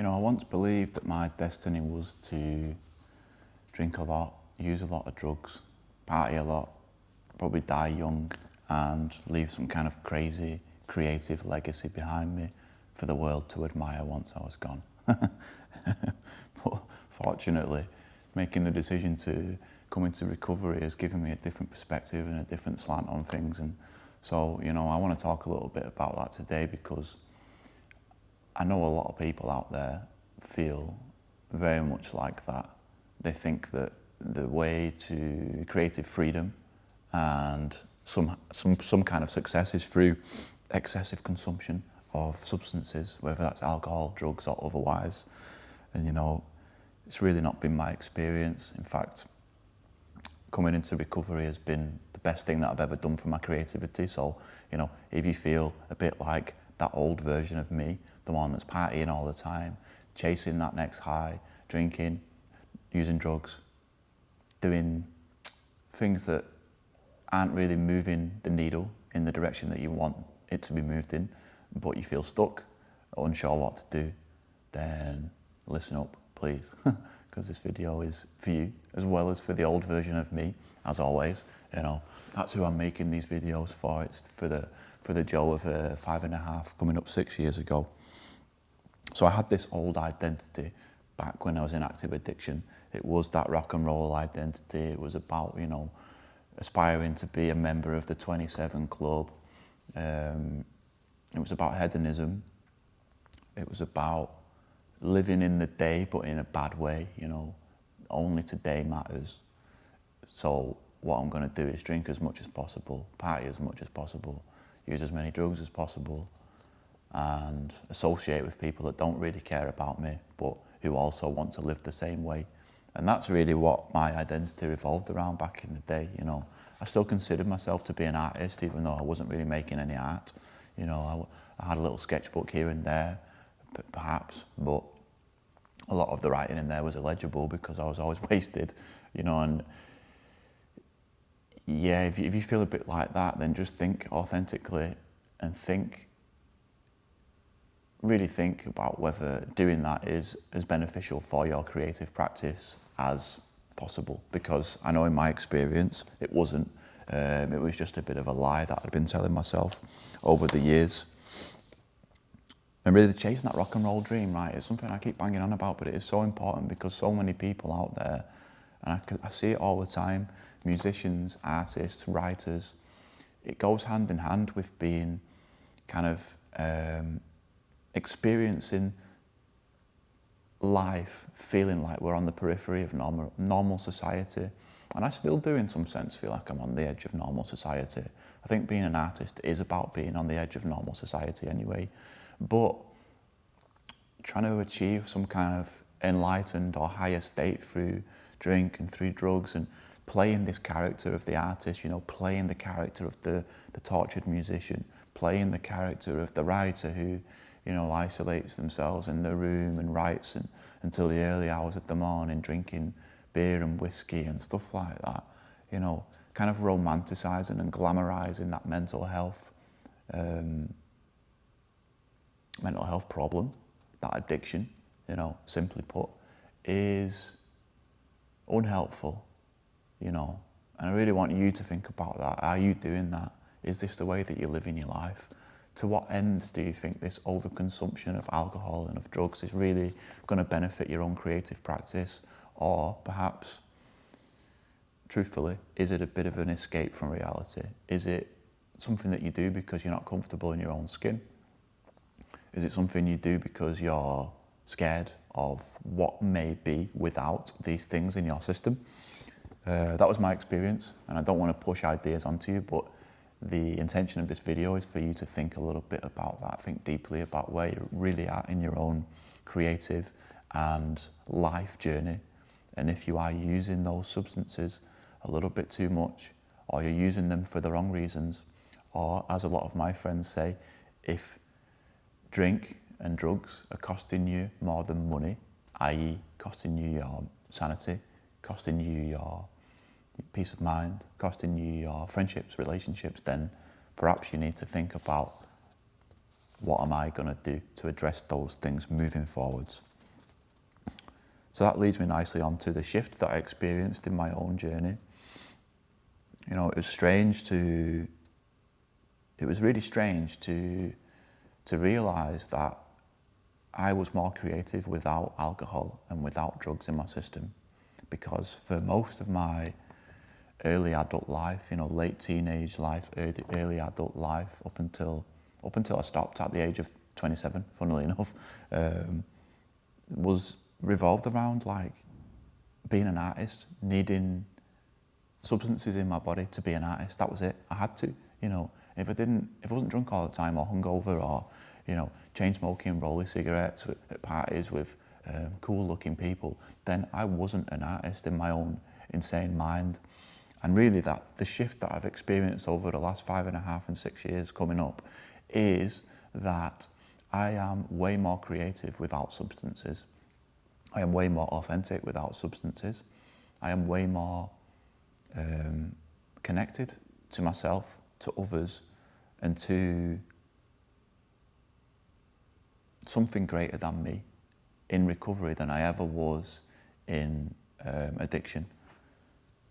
I once believed that my destiny was to drink a lot, use a lot of drugs, party a lot, probably die young and leave some kind of crazy creative legacy behind me for the world to admire once I was gone. But fortunately, making the decision to come into recovery has given me a different perspective and a different slant on things. And so, I want to talk a little bit about that today, because I know a lot of people out there feel very much like that. They think that the way to creative freedom and some kind of success is through excessive consumption of substances, whether that's alcohol, drugs or otherwise. And it's really not been my experience. In fact, coming into recovery has been the best thing that I've ever done for my creativity. So, if you feel a bit like that old version of me, the one that's partying all the time, chasing that next high, drinking, using drugs, doing things that aren't really moving the needle in the direction that you want it to be moved in, but you feel stuck, unsure what to do, then listen up, please, because this video is for you as well as for the old version of me. As always, that's who I'm making these videos for. It's for the Joe of 5.5, coming up 6 years ago. So I had this old identity back when I was in active addiction. It was that rock and roll identity. It was about, aspiring to be a member of the 27 Club. It was about hedonism. It was about living in the day, but in a bad way, only today matters. So what I'm going to do is drink as much as possible, party as much as possible, use as many drugs as possible, and associate with people that don't really care about me, but who also want to live the same way. And that's really what my identity revolved around back in the day. I still considered myself to be an artist, even though I wasn't really making any art. I had a little sketchbook here and there, perhaps, but a lot of the writing in there was illegible because I was always wasted, and yeah, if you feel a bit like that, then just think authentically and really think about whether doing that is as beneficial for your creative practice as possible, because I know in my experience it wasn't. It was just a bit of a lie that I'd been telling myself over the years. And really chasing that rock and roll dream, right, is something I keep banging on about, but it is so important because so many people out there, and I see it all the time, musicians, artists, writers, it goes hand in hand with being kind of experiencing life, feeling like we're on the periphery of normal society. And I still do, in some sense, feel like I'm on the edge of normal society. I think being an artist is about being on the edge of normal society anyway. But trying to achieve some kind of enlightened or higher state through drink and through drugs, and playing this character of the artist, playing the character of the tortured musician, playing the character of the writer who, isolates themselves in their room and writes until the early hours of the morning, drinking beer and whiskey and stuff like that, kind of romanticising and glamorising that mental health problem, that addiction, simply put, is unhelpful, and I really want you to think about that. Are you doing that? Is this the way that you're living your life? To what end do you think this overconsumption of alcohol and of drugs is really going to benefit your own creative practice? Or perhaps, truthfully, is it a bit of an escape from reality? Is it something that you do because you're not comfortable in your own skin? Is it something you do because you're scared of what may be without these things in your system? That was my experience, and I don't want to push ideas onto you, but the intention of this video is for you to think a little bit about that, think deeply about where you're really at in your own creative and life journey. And if you are using those substances a little bit too much, or you're using them for the wrong reasons, or as a lot of my friends say, if drink and drugs are costing you more than money, i.e. costing you your sanity, costing you your peace of mind, costing you your friendships, relationships, then perhaps you need to think about what am I going to do to address those things moving forwards? So that leads me nicely on to the shift that I experienced in my own journey. You know, it was really strange to realise that I was more creative without alcohol and without drugs in my system, because for most of my early adult life, you know, late teenage life, early adult life, up until I stopped at the age of 27, funnily enough, was revolved around like being an artist, needing substances in my body to be an artist. That was it. I had to, you know, if I wasn't drunk all the time or hungover or, you know, chain smoking, rolling cigarettes at parties with cool looking people, then I wasn't an artist in my own insane mind. And really the shift that I've experienced over the last 5.5 and 6 years coming up is that I am way more creative without substances. I am way more authentic without substances. I am way more connected to myself, to others, and to something greater than me in recovery than I ever was in addiction.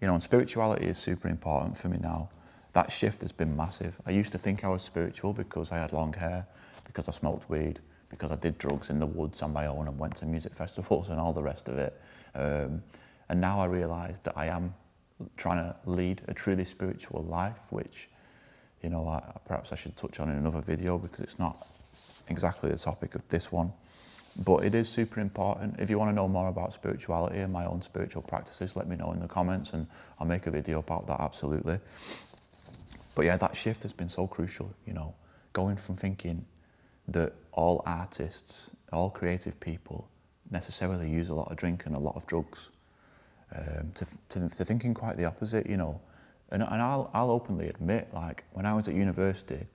You know, and spirituality is super important for me now. That shift has been massive. I used to think I was spiritual because I had long hair, because I smoked weed, because I did drugs in the woods on my own and went to music festivals and all the rest of it. And now I realise that I am trying to lead a truly spiritual life, which, you know, perhaps I should touch on in another video because it's not exactly the topic of this one. But it is super important. If you want to know more about spirituality and my own spiritual practices, let me know in the comments and I'll make a video about that, absolutely. But yeah, that shift has been so crucial, you know, going from thinking that all artists, all creative people necessarily use a lot of drink and a lot of drugs, to thinking quite the opposite, you know. And I'll openly admit, like, when I was at university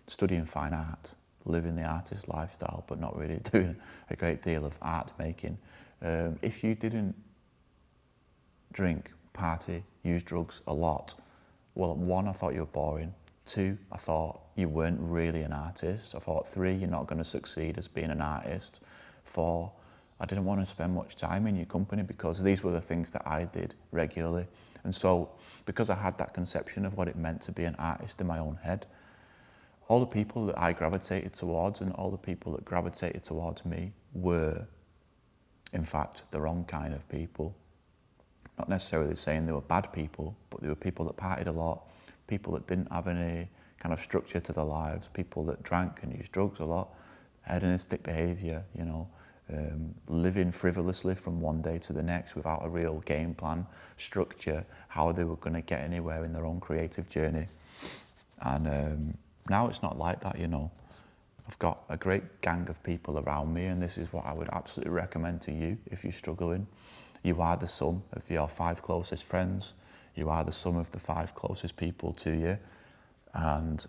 studying fine art, living the artist lifestyle, but not really doing a great deal of art making, if you didn't drink, party, use drugs a lot, well, 1, I thought you were boring. 2, I thought you weren't really an artist. I thought 3, you're not going to succeed as being an artist. 4, I didn't want to spend much time in your company because these were the things that I did regularly. And so, because I had that conception of what it meant to be an artist in my own head, all the people that I gravitated towards and all the people that gravitated towards me were, in fact, the wrong kind of people. Not necessarily saying they were bad people, but they were people that partied a lot, people that didn't have any kind of structure to their lives, people that drank and used drugs a lot, hedonistic behaviour, you know, living frivolously from one day to the next without a real game plan, structure, how they were going to get anywhere in their own creative journey. And now it's not like that, you know. I've got a great gang of people around me, and this is what I would absolutely recommend to you if you're struggling. You are the sum of your 5 closest friends. You are the sum of the 5 closest people to you. And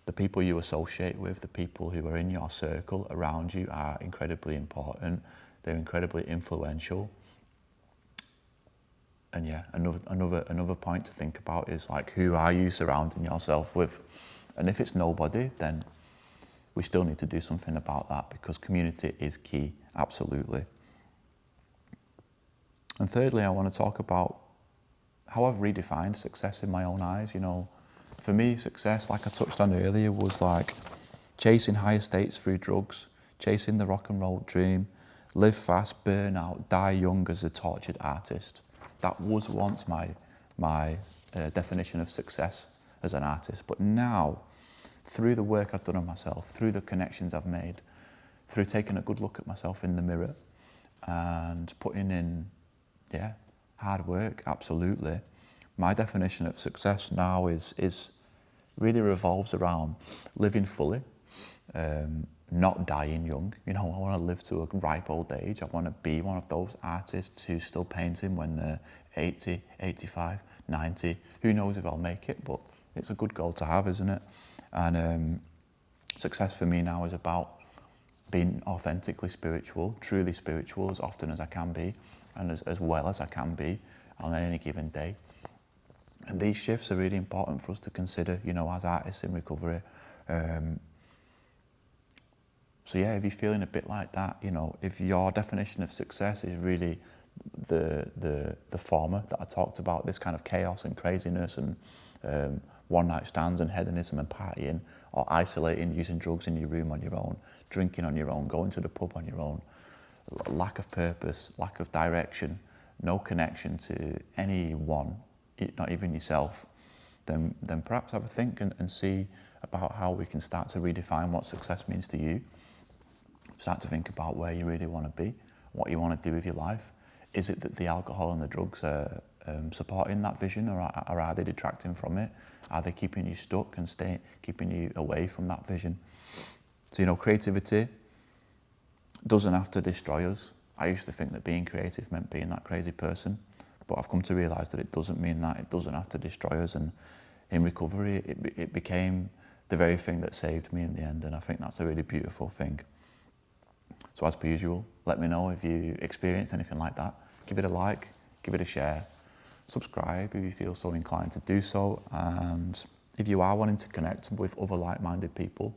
the people you associate with, the people who are in your circle around you are incredibly important. They're incredibly influential. And yeah, another point to think about is, like, who are you surrounding yourself with? And if it's nobody, then we still need to do something about that, because community is key, absolutely. And thirdly, I want to talk about how I've redefined success in my own eyes. You know, for me, success, like I touched on earlier, was like chasing high estates through drugs, chasing the rock and roll dream, live fast, burn out, die young as a tortured artist. That was once my definition of success as an artist. But now, through the work I've done on myself, through the connections I've made, through taking a good look at myself in the mirror and putting in, hard work, absolutely. My definition of success now is really revolves around living fully, not dying young. You know, I want to live to a ripe old age. I want to be one of those artists who's still painting when they're 80, 85, 90. Who knows if I'll make it, but it's a good goal to have, isn't it? And success for me now is about being authentically spiritual, truly spiritual, as often as I can be, and as well as I can be on any given day. And these shifts are really important for us to consider, you know, as artists in recovery. So yeah, if you're feeling a bit like that, you know, if your definition of success is really the former that I talked about, this kind of chaos and craziness and one night stands and hedonism and partying, or isolating, using drugs in your room on your own, drinking on your own, going to the pub on your own, lack of purpose, lack of direction, no connection to anyone, not even yourself, then perhaps have a think and see about how we can start to redefine what success means to you. Start to think about where you really want to be, what you want to do with your life. Is it that the alcohol and the drugs are supporting that vision, or are they detracting from it? Are they keeping you stuck and keeping you away from that vision? So, you know, creativity doesn't have to destroy us. I used to think that being creative meant being that crazy person, but I've come to realise that it doesn't mean that. It doesn't have to destroy us, and in recovery it became the very thing that saved me in the end, and I think that's a really beautiful thing. So as per usual, let me know if you experienced anything like that. Give it a like, give it a share, subscribe if you feel so inclined to do so, and if you are wanting to connect with other like-minded people,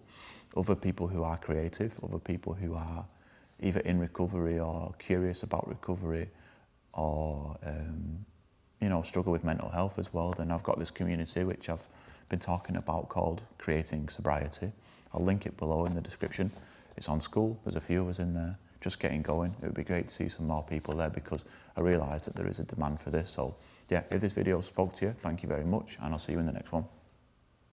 other people who are creative, other people who are either in recovery or curious about recovery, or you know, struggle with mental health as well, then I've got this community which I've been talking about called Creating Sobriety. I'll link it below in the description. It's on School, there's a few of us in there, just getting going. It would be great to see some more people there, because I realise that there is a demand for this. So yeah, if this video spoke to you, thank you very much, and I'll see you in the next one.